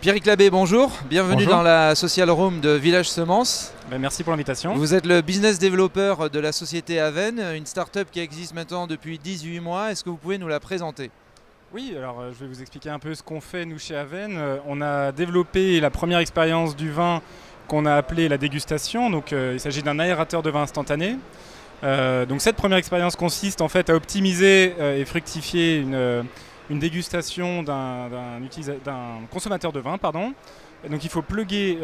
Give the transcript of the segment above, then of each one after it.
Pierrick Labbé, bonjour. Bienvenue Bonjour. dans la Social Room de Village Semences. Merci pour l'invitation. Vous êtes le business developer de la société Aven, une start-up qui existe maintenant depuis 18 mois. Est-ce que vous pouvez nous la présenter? Oui, alors je vais vous expliquer un peu ce qu'on fait nous chez Aven. On a développé la première expérience du vin qu'on a appelée la dégustation. Donc il s'agit d'un aérateur de vin instantané. Donc cette première expérience consiste en fait à optimiser et fructifier une dégustation d'un consommateur de vin, pardon. Et donc il faut plugger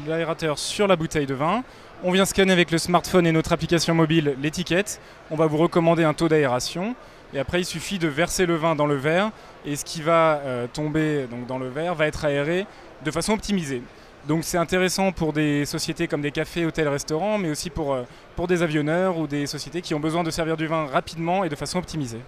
l'aérateur sur la bouteille de vin. On vient scanner avec le smartphone et notre application mobile l'étiquette. On va vous recommander un taux d'aération. Et après, il suffit de verser le vin dans le verre. Et ce qui va tomber donc, dans le verre va être aéré de façon optimisée. Donc c'est intéressant pour des sociétés comme des cafés, hôtels, restaurants, mais aussi pour des avionneurs ou des sociétés qui ont besoin de servir du vin rapidement et de façon optimisée.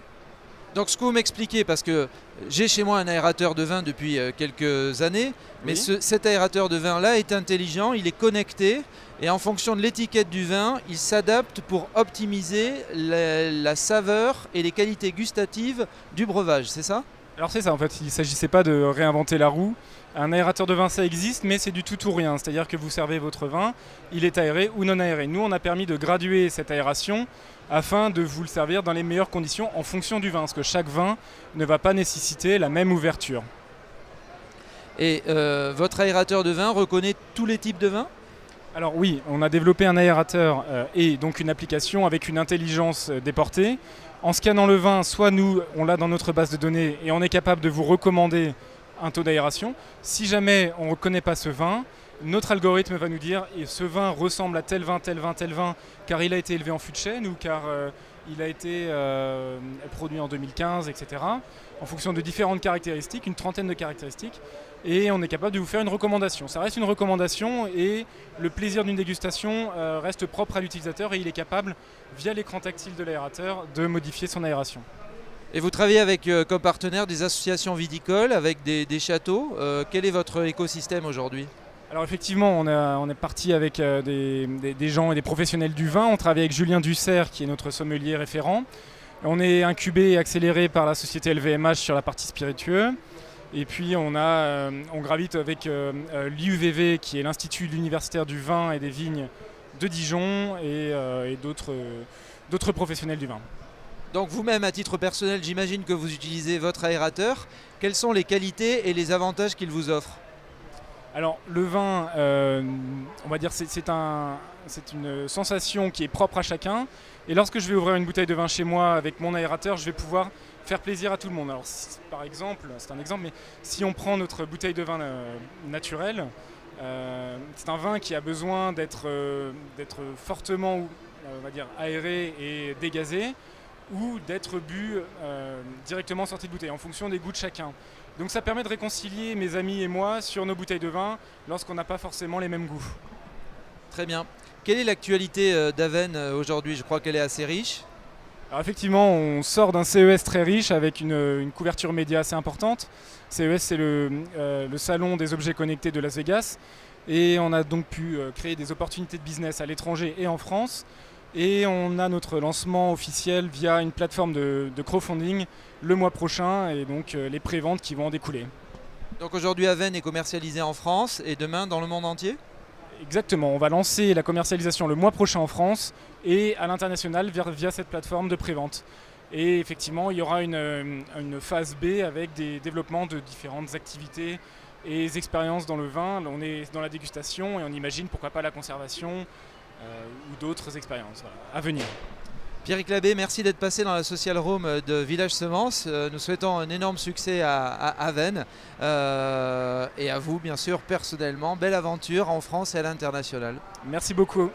Donc ce que vous m'expliquez, parce que j'ai chez moi un aérateur de vin depuis quelques années, mais Oui. cet aérateur de vin-là est intelligent, il est connecté, et en fonction de l'étiquette du vin, il s'adapte pour optimiser la saveur et les qualités gustatives du breuvage, c'est ça? Alors c'est ça, en fait, il ne s'agissait pas de réinventer la roue. Un aérateur de vin, ça existe, mais c'est du tout ou rien. C'est-à-dire que vous servez votre vin, il est aéré ou non aéré. Nous, on a permis de graduer cette aération afin de vous le servir dans les meilleures conditions en fonction du vin, parce que chaque vin ne va pas nécessiter la même ouverture. Et votre aérateur de vin reconnaît tous les types de vins? Alors oui, on a développé un aérateur et donc une application avec une intelligence déportée. En scannant le vin, soit nous, on l'a dans notre base de données et on est capable de vous recommander un taux d'aération. Si jamais on ne reconnaît pas ce vin, notre algorithme va nous dire et ce vin ressemble à tel vin, tel vin, tel vin, car il a été élevé en fût de chêne ou car il a été produit en 2015, etc. En fonction de différentes caractéristiques, une trentaine de caractéristiques, et on est capable de vous faire une recommandation. Ça reste une recommandation et le plaisir d'une dégustation reste propre à l'utilisateur et il est capable, via l'écran tactile de l'aérateur, de modifier son aération. Et vous travaillez avec comme partenaire des associations viticoles, avec des châteaux. Quel est votre écosystème aujourd'hui? Alors effectivement, on est parti avec des gens et des professionnels du vin. On travaille avec Julien Dussert, qui est notre sommelier référent. On est incubé et accéléré par la société LVMH sur la partie spiritueux. Et puis on gravite avec l'IUVV, qui est l'Institut universitaire du vin et des vignes de Dijon, et d'autres professionnels du vin. Donc vous-même, à titre personnel, j'imagine que vous utilisez votre aérateur. Quelles sont les qualités et les avantages qu'il vous offre? Alors le vin, on va dire c'est une sensation qui est propre à chacun. Et lorsque je vais ouvrir une bouteille de vin chez moi avec mon aérateur, je vais pouvoir faire plaisir à tout le monde. Alors par exemple, c'est un exemple, mais si on prend notre bouteille de vin naturelle, c'est un vin qui a besoin d'être fortement, on va dire, aéré et dégazé, ou d'être bu directement sorti de bouteille, en fonction des goûts de chacun. Donc ça permet de réconcilier mes amis et moi sur nos bouteilles de vin lorsqu'on n'a pas forcément les mêmes goûts. Très bien. Quelle est l'actualité d'Aven aujourd'hui? Je crois qu'elle est assez riche. Alors effectivement, on sort d'un CES très riche avec une couverture média assez importante. CES, c'est le salon des objets connectés de Las Vegas. Et on a donc pu créer des opportunités de business à l'étranger et en France. Et on a notre lancement officiel via une plateforme de crowdfunding le mois prochain et donc les préventes qui vont en découler. Donc aujourd'hui, Aven est commercialisé en France et demain dans le monde entier? Exactement, on va lancer la commercialisation le mois prochain en France et à l'international via cette plateforme de prévente. Et effectivement, il y aura une phase B avec des développements de différentes activités et expériences dans le vin. On est dans la dégustation et on imagine pourquoi pas la conservation ou d'autres expériences à venir. Pierrick Labbé, merci d'être passé dans la Social Room de Village Semences. Nous souhaitons un énorme succès à Aven et à vous, bien sûr, personnellement. Belle aventure en France et à l'international. Merci beaucoup.